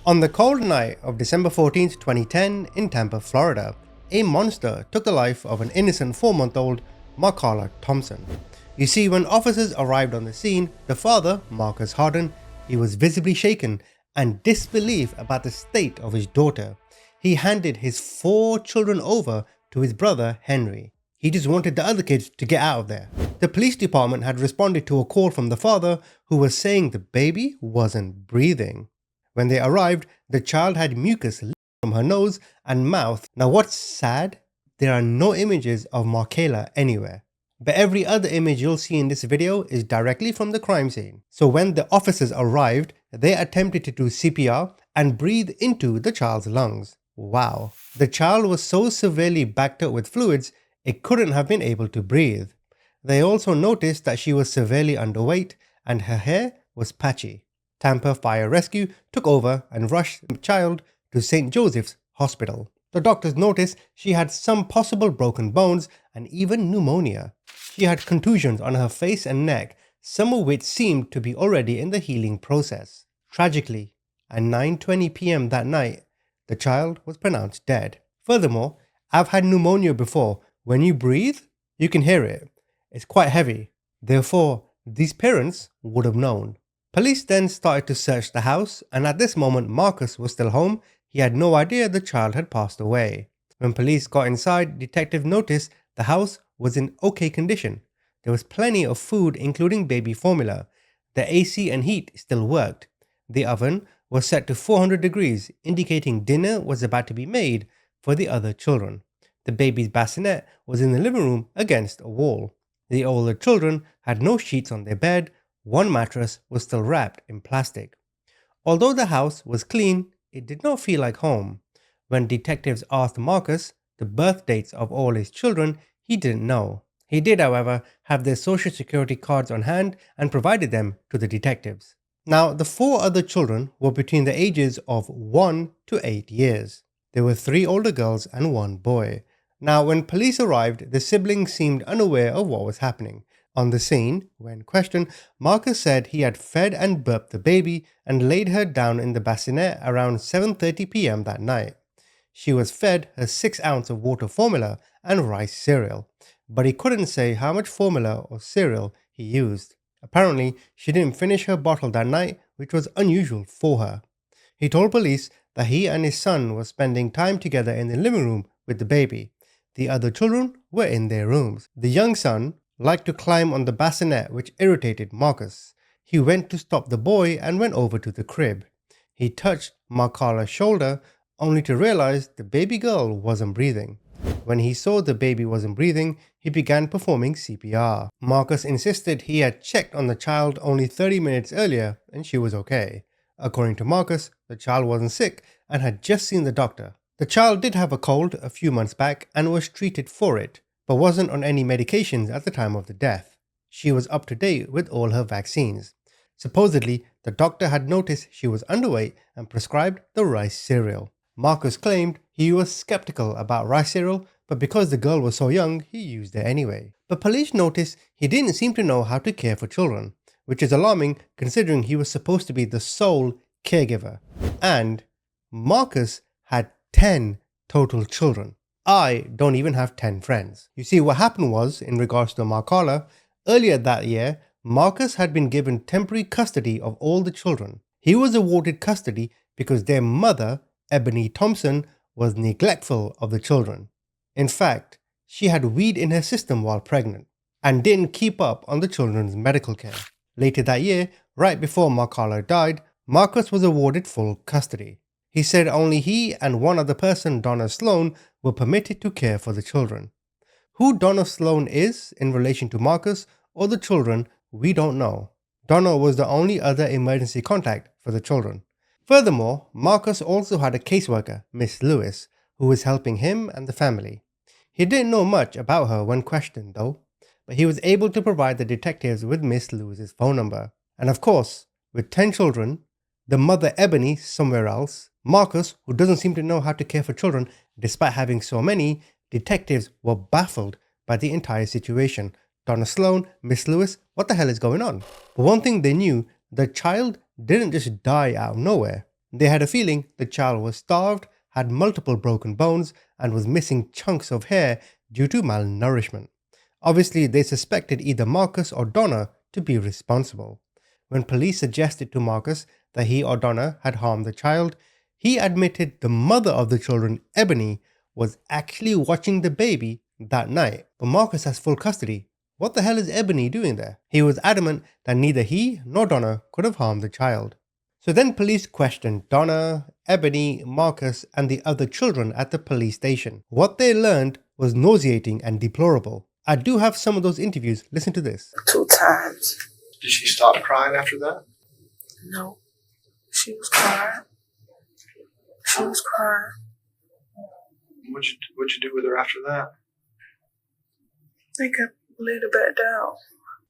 On the cold night of December 14th, 2010 in Tampa, Florida, a monster took the life of an innocent 4-month-old Markala Thompson. You see, when officers arrived on the scene, the father, Marcus Harden, he was visibly shaken and disbelief about the state of his daughter. He handed his 4 children over to his brother Henry. He just wanted the other kids to get out of there. The police department had responded to a call from the father who was saying the baby wasn't breathing. When they arrived, the child had mucus leaking from her nose and mouth. Now what's sad? There are no images of Markala anywhere. But every other image you'll see in this video is directly from the crime scene. So when the officers arrived, they attempted to do CPR and breathe into the child's lungs. Wow. The child was so severely backed up with fluids, it couldn't have been able to breathe. They also noticed that she was severely underweight and her hair was patchy. Tampa Fire Rescue took over and rushed the child to St. Joseph's Hospital. The doctors noticed she had some possible broken bones and even pneumonia. She had contusions on her face and neck, some of which seemed to be already in the healing process. Tragically, at 9:20 p.m. that night, the child was pronounced dead. Furthermore, I've had pneumonia before. When you breathe, you can hear it. It's quite heavy. Therefore, these parents would have known. Police then started to search the house, and at this moment Marcus was still home. He had no idea the child had passed away. When police got inside, detectives noticed the house was in okay condition. There was plenty of food including baby formula. The AC and heat still worked. The oven was set to 400 degrees, indicating dinner was about to be made for the other children. The baby's bassinet was in the living room against a wall. The older children had no sheets on their bed. One mattress was still wrapped in plastic. Although the house was clean, it did not feel like home. When detectives asked Marcus the birth dates of all his children, he didn't know. He did, however, have their social security cards on hand and provided them to the detectives. Now, the 4 other children were between the ages of 1 to 8 years. There were 3 older girls and 1 boy. Now, when police arrived, the siblings seemed unaware of what was happening. On the scene, when questioned, Marcus said he had fed and burped the baby and laid her down in the bassinet around 7:30 p.m. that night. She was fed her 6 ounce of water formula and rice cereal, but he couldn't say how much formula or cereal he used. Apparently, she didn't finish her bottle that night, which was unusual for her. He told police that he and his son were spending time together in the living room with the baby. The other children were in their rooms. The young son liked to climb on the bassinet, which irritated Marcus. He went to stop the boy and went over to the crib. He touched Markala's shoulder only to realize the baby girl wasn't breathing. When he saw the baby wasn't breathing, he began performing CPR. Marcus insisted he had checked on the child only 30 minutes earlier and she was okay. According to Marcus, the child wasn't sick and had just seen the doctor. The child did have a cold a few months back and was treated for it, but wasn't on any medications at the time of the death. She was up to date with all her vaccines. Supposedly, the doctor had noticed she was underweight and prescribed the rice cereal. Marcus claimed he was skeptical about rice cereal, but because the girl was so young, he used it anyway. But police noticed he didn't seem to know how to care for children, which is alarming considering he was supposed to be the sole caregiver. And Marcus had 10 total children. I don't even have 10 friends. You see, what happened was, in regards to Markala, earlier that year, Marcus had been given temporary custody of all the children. He was awarded custody because their mother, Ebony Thompson, was neglectful of the children. In fact, she had weed in her system while pregnant and didn't keep up on the children's medical care. Later that year, right before Markala died, Marcus was awarded full custody. He said only he and one other person, Donna Sloan, were permitted to care for the children. Who Donna Sloan is in relation to Marcus or the children, we don't know. Donna was the only other emergency contact for the children. Furthermore, Marcus also had a caseworker, Miss Lewis, who was helping him and the family. He didn't know much about her when questioned though, but he was able to provide the detectives with Miss Lewis's phone number. And of course, with 10 children, the mother Ebony somewhere else, Marcus, who doesn't seem to know how to care for children despite having so many, detectives were baffled by the entire situation. Donna Sloan, Miss Lewis, what the hell is going on? But one thing they knew, the child didn't just die out of nowhere. They had a feeling the child was starved, had multiple broken bones, and was missing chunks of hair due to malnourishment. Obviously, they suspected either Marcus or Donna to be responsible. When police suggested to Marcus that he or Donna had harmed the child, he admitted the mother of the children, Ebony, was actually watching the baby that night. But Marcus has full custody. What the hell is Ebony doing there? He was adamant that neither he nor Donna could have harmed the child. So then police questioned Donna, Ebony, Marcus, and the other children at the police station. What they learned was nauseating and deplorable. I do have some of those interviews. Listen to this. 2 times. Did she stop crying after that? No. She was crying. She was crying. What'd you do with her after that? They kept laid her back down.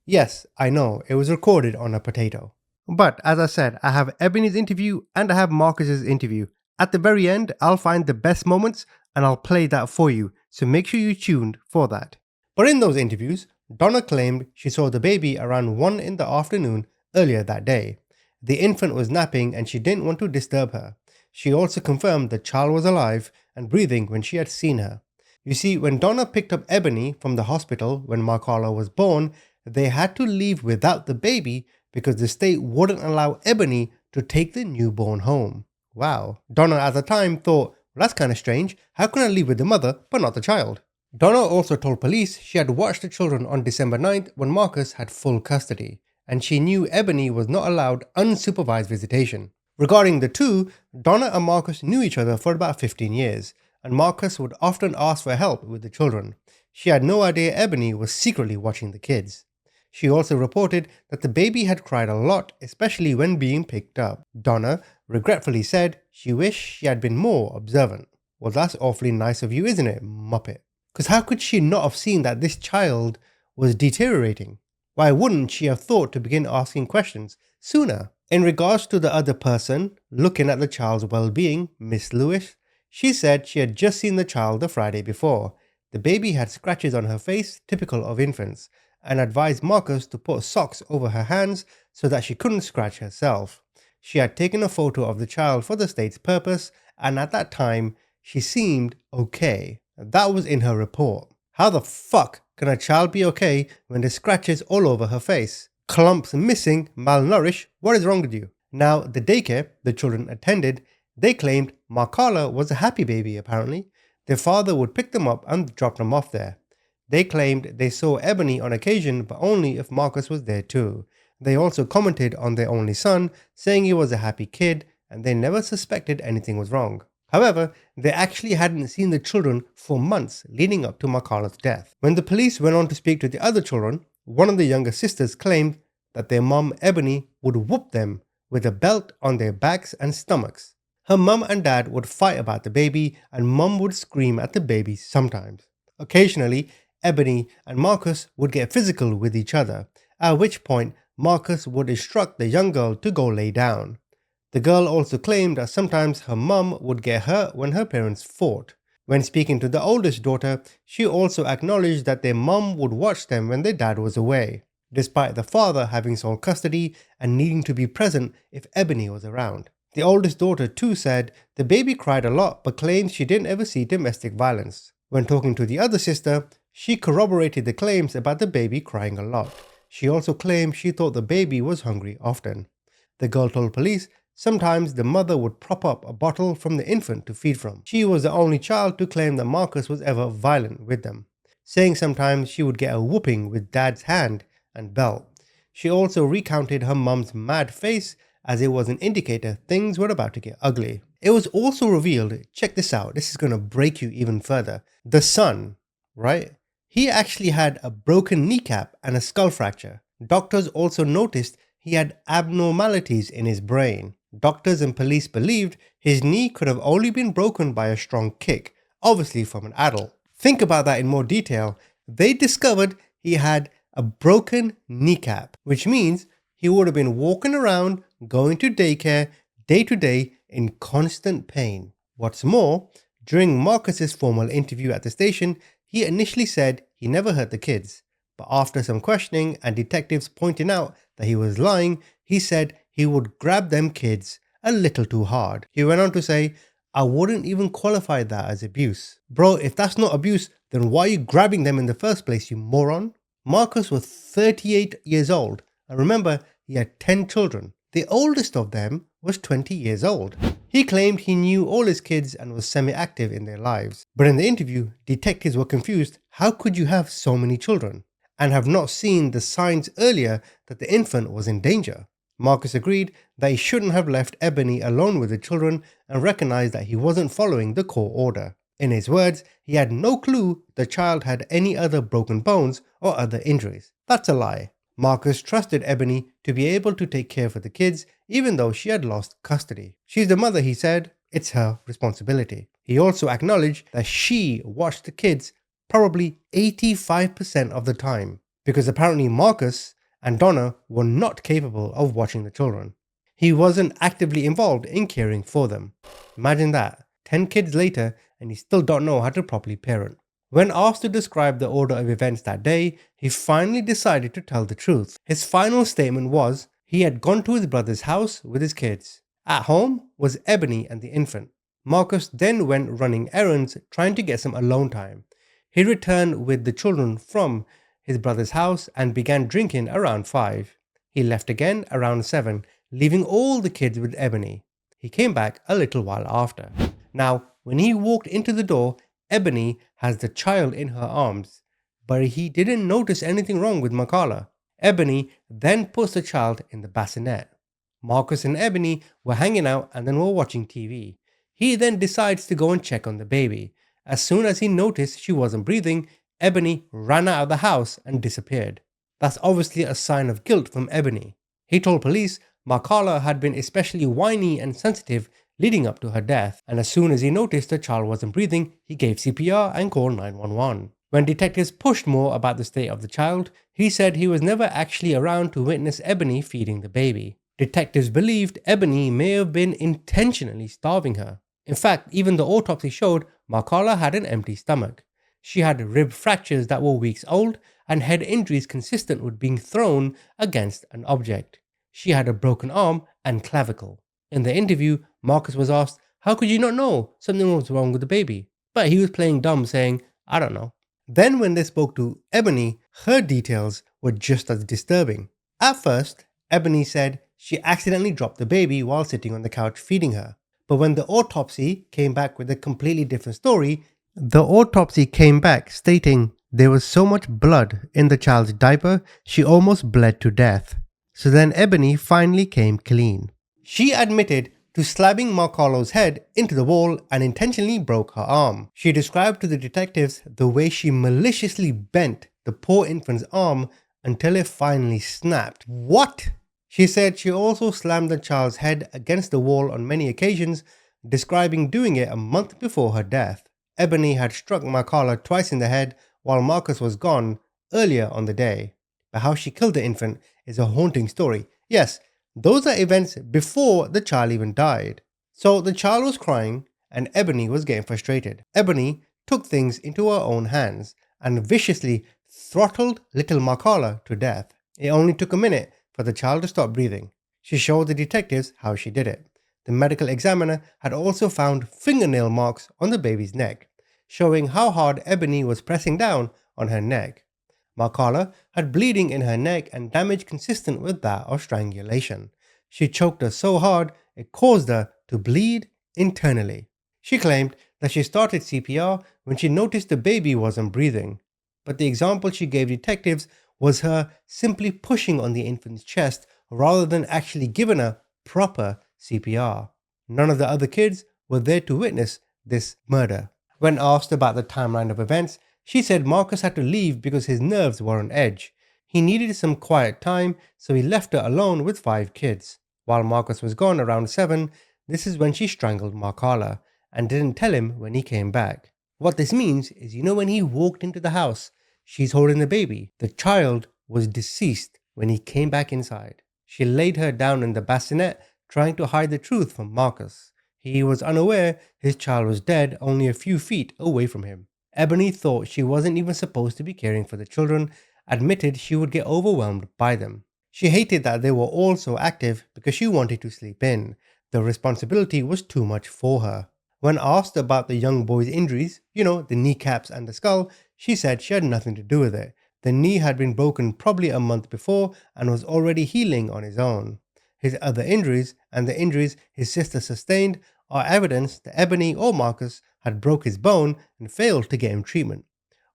Yes, I know, it was recorded on a potato. But as I said, I have Ebony's interview and I have Marcus's interview. At the very end, I'll find the best moments and I'll play that for you, so make sure you're tuned for that. But in those interviews, Donna claimed she saw the baby around 1 in the afternoon earlier that day. The infant was napping and she didn't want to disturb her. She also confirmed the child was alive and breathing when she had seen her. You see, when Donna picked up Ebony from the hospital when Markala was born, they had to leave without the baby because the state wouldn't allow Ebony to take the newborn home. Wow. Donna at the time thought, well, that's kind of strange. How can I leave with the mother but not the child? Donna also told police she had watched the children on December 9th when Marcus had full custody, and she knew Ebony was not allowed unsupervised visitation. Regarding the two, Donna and Marcus knew each other for about 15 years, and Marcus would often ask for help with the children. She had no idea Ebony was secretly watching the kids. She also reported that the baby had cried a lot, especially when being picked up. Donna regretfully said she wished she had been more observant. Well, that's awfully nice of you, isn't it, Muppet? Because how could she not have seen that this child was deteriorating? Why wouldn't she have thought to begin asking questions sooner? In regards to the other person looking at the child's well-being, Miss Lewis, she said she had just seen the child the Friday before. The baby had scratches on her face, typical of infants, and advised Marcus to put socks over her hands so that she couldn't scratch herself. She had taken a photo of the child for the state's purpose, and at that time, she seemed okay. That was in her report. How the fuck can a child be okay when there's scratches all over her face? Clumps missing, malnourished, what is wrong with you? Now, the daycare the children attended, they claimed Markala was a happy baby apparently. Their father would pick them up and drop them off there. They claimed they saw Ebony on occasion, but only if Marcus was there too. They also commented on their only son, saying he was a happy kid, and they never suspected anything was wrong. However, they actually hadn't seen the children for months leading up to Markala's death. When the police went on to speak to the other children, one of the younger sisters claimed that their mum, Ebony, would whoop them with a belt on their backs and stomachs. Her mum and dad would fight about the baby, and mum would scream at the baby sometimes. Occasionally, Ebony and Marcus would get physical with each other, at which point Marcus would instruct the young girl to go lay down. The girl also claimed that sometimes her mum would get hurt when her parents fought. When speaking to the oldest daughter, she also acknowledged that their mum would watch them when their dad was away, despite the father having sole custody and needing to be present if Ebony was around. The oldest daughter too said the baby cried a lot but claimed she didn't ever see domestic violence. When talking to the other sister, she corroborated the claims about the baby crying a lot. She also claimed she thought the baby was hungry often. The girl told police sometimes the mother would prop up a bottle from the infant to feed from. She was the only child to claim that Marcus was ever violent with them, saying sometimes she would get a whooping with dad's hand and belt. She also recounted her mum's mad face as it was an indicator things were about to get ugly. It was also revealed, check this out, this is going to break you even further, the son, right? He actually had a broken kneecap and a skull fracture. Doctors also noticed he had abnormalities in his brain. Doctors and police believed his knee could have only been broken by a strong kick, obviously from an adult. Think about that in more detail. They discovered he had a broken kneecap, which means he would have been walking around, going to daycare, day to day in constant pain. What's more, during Marcus's formal interview at the station, he initially said he never hurt the kids. But after some questioning and detectives pointing out that he was lying, he said he would grab them kids a little too hard. He went on to say, "I wouldn't even qualify that as abuse. Bro, if that's not abuse, then why are you grabbing them in the first place, you moron?" Marcus was 38 years old, and remember, he had 10 children. The oldest of them was 20 years old. He claimed he knew all his kids and was semi-active in their lives. But in the interview, detectives were confused. How could you have so many children and have not seen the signs earlier that the infant was in danger? Marcus agreed that he shouldn't have left Ebony alone with the children and recognized that he wasn't following the court order. In his words, he had no clue the child had any other broken bones or other injuries. That's a lie. Marcus trusted Ebony to be able to take care of the kids even though she had lost custody. She's the mother, he said. It's her responsibility. He also acknowledged that she watched the kids probably 85% of the time because apparently Marcus and Donna were not capable of watching the children. He wasn't actively involved in caring for them. Imagine that, 10 kids later and he still don't know how to properly parent. When asked to describe the order of events that day, he finally decided to tell the truth. His final statement was he had gone to his brother's house with his kids. At home was Ebony and the infant. Marcus then went running errands trying to get some alone time. He returned with the children from his brother's house and began drinking around 5. He left again around 7, leaving all the kids with Ebony. He came back a little while after. Now, when he walked into the door, Ebony has the child in her arms, but he didn't notice anything wrong with Markala. Ebony then puts the child in the bassinet. Marcus and Ebony were hanging out and then were watching TV. He then decides to go and check on the baby. As soon as he noticed she wasn't breathing, Ebony ran out of the house and disappeared. That's obviously a sign of guilt from Ebony. He told police Markala had been especially whiny and sensitive leading up to her death, and as soon as he noticed the child wasn't breathing, he gave CPR and called 911. When detectives pushed more about the state of the child, he said he was never actually around to witness Ebony feeding the baby. Detectives believed Ebony may have been intentionally starving her. In fact, even the autopsy showed Markala had an empty stomach. She had rib fractures that were weeks old and head injuries consistent with being thrown against an object. She had a broken arm and clavicle. In the interview, Marcus was asked, "How could you not know something was wrong with the baby?" But he was playing dumb, saying, "I don't know." Then when they spoke to Ebony, her details were just as disturbing. At first, Ebony said she accidentally dropped the baby while sitting on the couch feeding her. But when the autopsy came back with a completely different story, the autopsy came back stating there was so much blood in the child's diaper, she almost bled to death. So then Ebony finally came clean. She admitted to slapping Markala's head into the wall and intentionally broke her arm. She described to the detectives the way she maliciously bent the poor infant's arm until it finally snapped. What? She said she also slammed the child's head against the wall on many occasions, describing doing it a month before her death. Ebony had struck Markala twice in the head while Marcus was gone earlier on the day. But how she killed the infant is a haunting story. Yes, those are events before the child even died. So the child was crying and Ebony was getting frustrated. Ebony took things into her own hands and viciously throttled little Markala to death. It only took a minute for the child to stop breathing. She showed the detectives how she did it. The medical examiner had also found fingernail marks on the baby's neck, showing how hard Ebony was pressing down on her neck. Markala had bleeding in her neck and damage consistent with that of strangulation. She choked her so hard it caused her to bleed internally. She claimed that she started CPR when she noticed the baby wasn't breathing, but the example she gave detectives was her simply pushing on the infant's chest rather than actually giving her proper CPR. None of the other kids were there to witness this murder. When asked about the timeline of events, she said Marcus had to leave because his nerves were on edge. He needed some quiet time, so he left her alone with 5 kids. While Marcus was gone around 7, this is when she strangled Markala and didn't tell him when he came back. What this means is, when he walked into the house, she's holding the baby. The child was deceased when he came back inside. She laid her down in the bassinet, trying to hide the truth from Marcus. He was unaware his child was dead only a few feet away from him. Ebony thought she wasn't even supposed to be caring for the children, admitted she would get overwhelmed by them. She hated that they were all so active because she wanted to sleep in, The responsibility was too much for her. When asked about the young boy's injuries, the kneecaps and the skull, she said she had nothing to do with it. The knee had been broken probably a month before and was already healing on his own. His other injuries and the injuries his sister sustained are evidence that Ebony or Marcus had broke his bone and failed to get him treatment.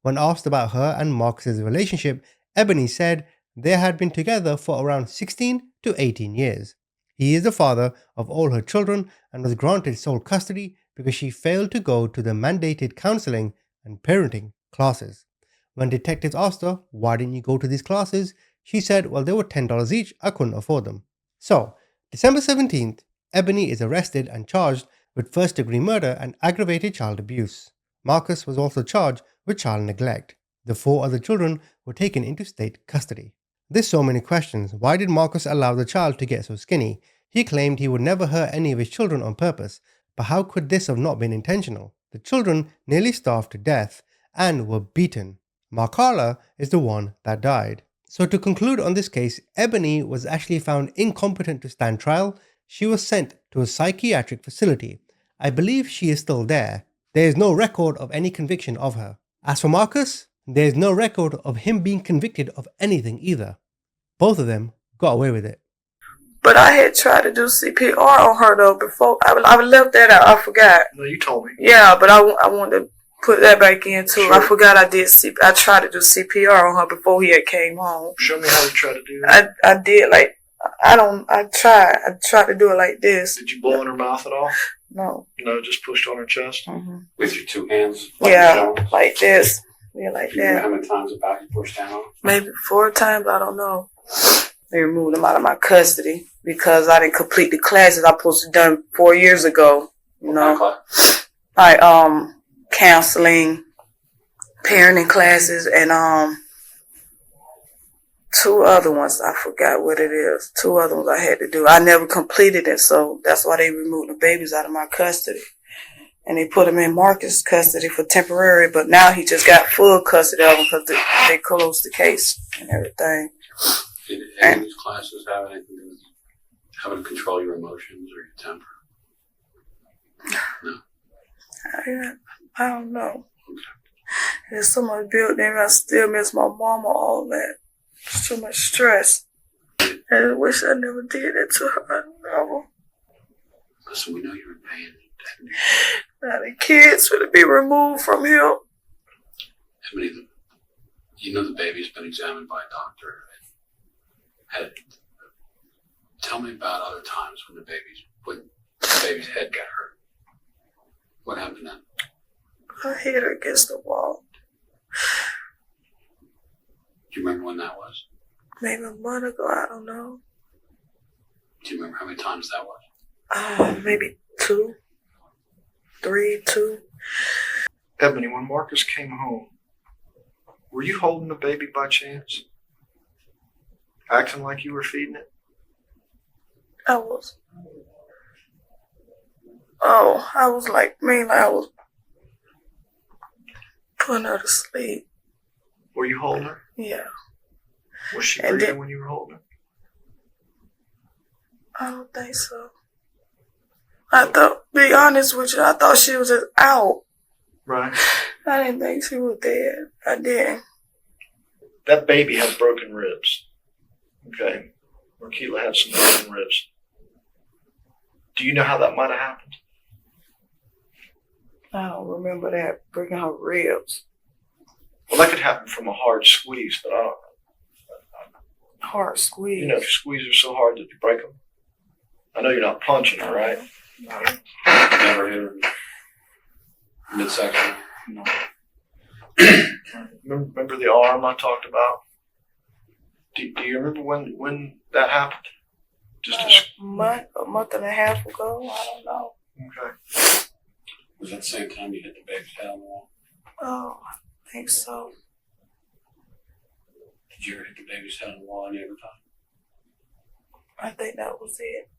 When asked about her and Marcus's relationship, Ebony said they had been together for around 16 to 18 years. He is the father of all her children and was granted sole custody because she failed to go to the mandated counseling and parenting classes. When detectives asked her, "Why didn't you go to these classes?" she said, "Well, they were $10 each, I couldn't afford them." So, December 17th, Ebony is arrested and charged with first-degree murder and aggravated child abuse. Marcus was also charged with child neglect. The 4 other children were taken into state custody. There's so many questions. Why did Marcus allow the child to get so skinny? He claimed he would never hurt any of his children on purpose, but how could this have not been intentional? The children nearly starved to death and were beaten. Markala is the one that died. So to conclude on this case, Ebony was actually found incompetent to stand trial. She was sent to a psychiatric facility. I believe she is still there. There is no record of any conviction of her. As for Marcus, there is no record of him being convicted of anything either. Both of them got away with it. But I had tried to do CPR on her though before. I left that out. I forgot. No, you told me. Yeah, but I wanted to put that back in too. Sure. I forgot I tried to do CPR on her before he had came home. Show me how you tried to do that. I did I tried to do it like this. Did you blow in her mouth at all? No. No, just pushed on her chest? Mm-hmm. With your 2 hands? Yeah, like this. Yeah, like Do you remember that. how many times the back you pushed down on? Maybe 4 times, I don't know. They removed him out of my custody because I didn't complete the classes I supposed to done 4 years ago. You know, like counseling, parenting classes, and 2 other ones. I forgot what it is. 2 other ones I had to do. I never completed it, so that's why they removed the babies out of my custody. And they put him in Marcus' custody for temporary, but now he just got full custody of him because they closed the case and everything. Did any of these classes have anything to do with having to control your emotions or your temper? No. I don't know. There's so much built in. I still miss my mama, all that. It's too much stress. And I wish I never did it to her. No. Listen, we know you're in pain. Now the kids should be removed from him. Ebony, you know the baby's been examined by a doctor. Tell me about other times when the baby's head got hurt. What happened then? I hit her against the wall. Do you remember when that was? Maybe a month ago, I don't know. Do you remember how many times that was? Maybe 2, 3, 2. Ebony, when Marcus came home, were you holding the baby by chance? Acting like you were feeding it? I was I was putting her to sleep. Were you holding her? Yeah. Was she And breathing when you were holding her? I don't think so. Be honest with you, I thought she was just out. Right. I didn't think she was dead. I didn't. That baby had broken ribs. Okay. Markala had some broken ribs. Do you know how that might have happened? I don't remember that, breaking her ribs. Well, that could happen from a hard squeeze, but I don't know. Hard squeeze. You know, if you squeeze her so hard that you break them. I know you're not punching her, right? No. Never hit her midsection? No. Remember the arm I talked about? Do you remember when that happened? A month and a half ago. I don't know. Okay. Was that the same time you hit the baby's head on the wall? Oh, I think so. Did you ever hit the baby's head on the wall any other time? I think that was it.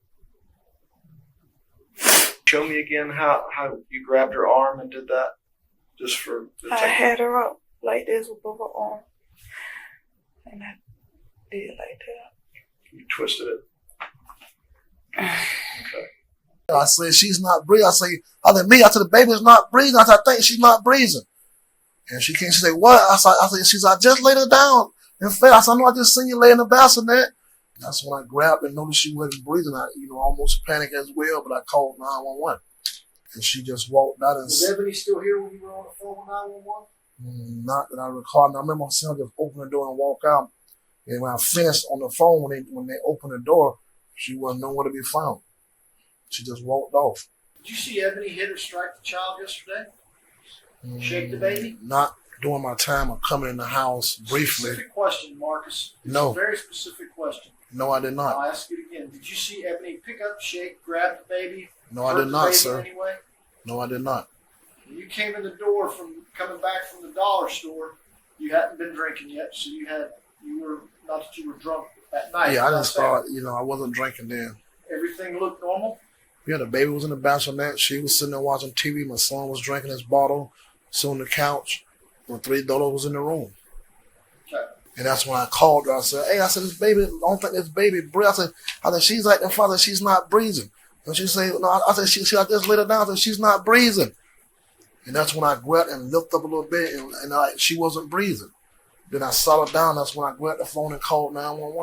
Show me again how you grabbed her arm and did that, just for the I had her up like this with both her arms, and I did like that. You twisted it. Okay. I said, she's not breathing. I said, me. I said, the baby's not breathing. I said, I think she's not breathing. And she came, she said, what? I said, I just laid her down and fell. I said, no, I just seen you lay in the bassinet. That's when I grabbed and noticed she wasn't breathing. I, almost panicked as well, but I called 911. And she just walked out and... Was Ebony still here when you were on the phone with 911? Not that I recall. And I remember my son just open the door and walk out. And when I finished on the phone, when they opened the door, she wasn't nowhere to be found. She just walked off. Did you see Ebony hit or strike the child yesterday? Shake the baby? Not during my time of coming in the house briefly. Specific question, Marcus. No. It's a very specific question. No, I did not. I'll ask it again. Did you see Ebony pick up, shake, grab the baby? No, I did not, sir. Anyway? No, I did not. When you came in the door from coming back from the dollar store, you hadn't been drinking yet, so you were not that you were drunk at night. Yeah, I didn't start, I wasn't drinking then. Everything looked normal? Yeah, the baby was in the bassinet. She was sitting there watching TV. My son was drinking his bottle, sitting on the couch. My $3 was in the room. Okay. And that's when I called her. I said, hey, this baby, I don't think this baby breathes. I said, she's like the father, she's not breathing. And she said, no, I said, I just laid her down. I said, she's not breathing. And that's when I grabbed and lifted up a little bit, and she wasn't breathing. Then I sat her down. That's when I grabbed the phone and called 911.